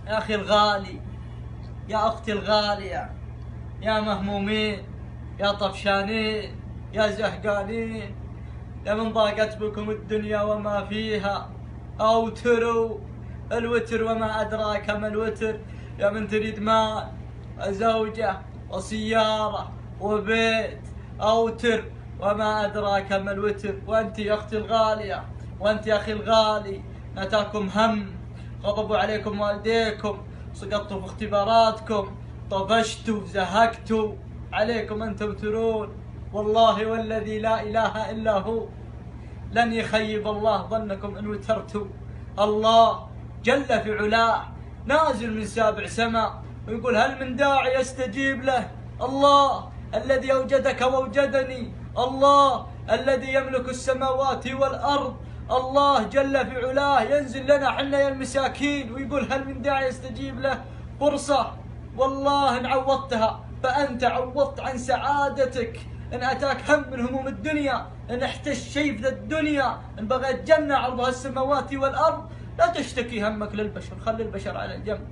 يا أخي الغالي، يا أختي الغالية، يا مهمومين، يا طفشانين، يا زهقانين، يا من ضاقت بكم الدنيا وما فيها، أوتروا. الوتر وما أدراك ما الوتر. يا من تريد مال وزوجة وسيارة وبيت، أوتر وما أدراك ما الوتر. وأنت يا أختي الغالية، وأنت يا أخي الغالي، أتاكم هم، غضبوا عليكم والديكم، سقطتوا في اختباراتكم، طفشتوا زهقتوا، عليكم أن توترون. والله والذي لا إله إلا هو لن يخيب الله ظنكم إن وترتوا. الله جل في علاه نازل من سابع سماء ويقول هل من داعي يستجيب له؟ الله الذي أوجدك وأوجدني، الله الذي يملك السماوات والأرض، الله جل في علاه ينزل لنا حنا يا المساكين ويقول هل من داعي يستجيب له؟ فرصة والله إن عوضتها فأنت عوضت عن سعادتك. إن أتاك هم من هموم الدنيا، إن احتجت شيء في الدنيا، إن بغيت جنة عرضها السماوات والأرض، لا تشتكي همك للبشر، خلي البشر على الجنب.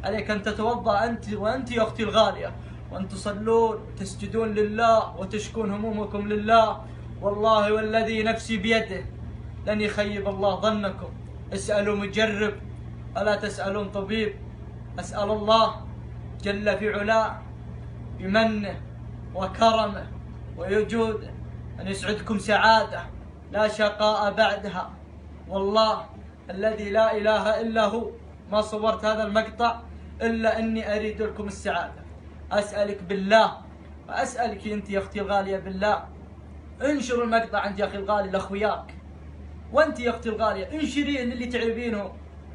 عليك أن تتوضأ أنت وأنت يا أختي الغالية، وأن تصلون وتسجدون لله وتشكون همومكم لله. والله والذي نفسي بيده لن يخيب الله ظنكم. اسألوا مجرب ألا تسألون طبيب. أسأل الله جل في علاه بمنه وكرمه ويجوده أن يسعدكم سعادة لا شقاء بعدها. والله الذي لا إله إلا هو ما صورت هذا المقطع إلا أني أريد لكم السعادة. أسألك بالله وأسألك أنت يا أختي الغالية بالله، انشروا المقطع عند يا أخي الغالي لأخوياك، وأنت يا أختي الغالية انشريه للي تعبينه،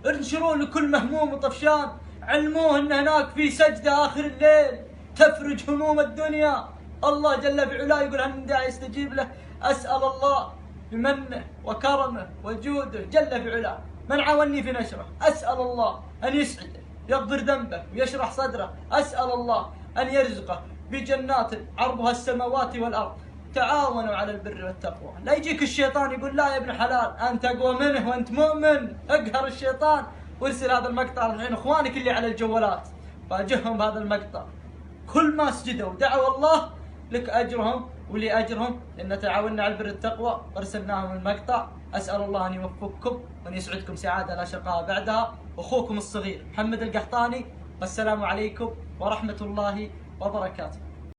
انشروه لكل مهموم وطفشان، علموه أن هناك في سجدة آخر الليل تفرج هموم الدنيا. الله جل بعلاه يقول هل من داعي يستجيب له؟ أسأل الله بمنه وكرمه وجوده جل في علاه من عاوني في نشره، أسأل الله أن يسعده يغفر ذنبه ويشرح صدره، أسأل الله أن يرزقه بجنات عرضها السماوات والأرض. تعاونوا على البر والتقوى. لا يجيك الشيطان يقول لا يا ابن حلال أنت أقوى منه وأنت مؤمن، اقهر الشيطان وارسل هذا المقطع الحين اخوانك اللي على الجوالات، فاجئهم بهذا المقطع. كل ما سجدوا دعوا الله لك أجرهم ولأجرهم، لأن تعاوننا على البر والتقوى وارسلناهم المقطع. أسأل الله أن يوفقكم وأن يسعدكم سعادة لا شقاء بعدها. أخوكم الصغير محمد القحطاني، والسلام عليكم ورحمة الله وبركاته.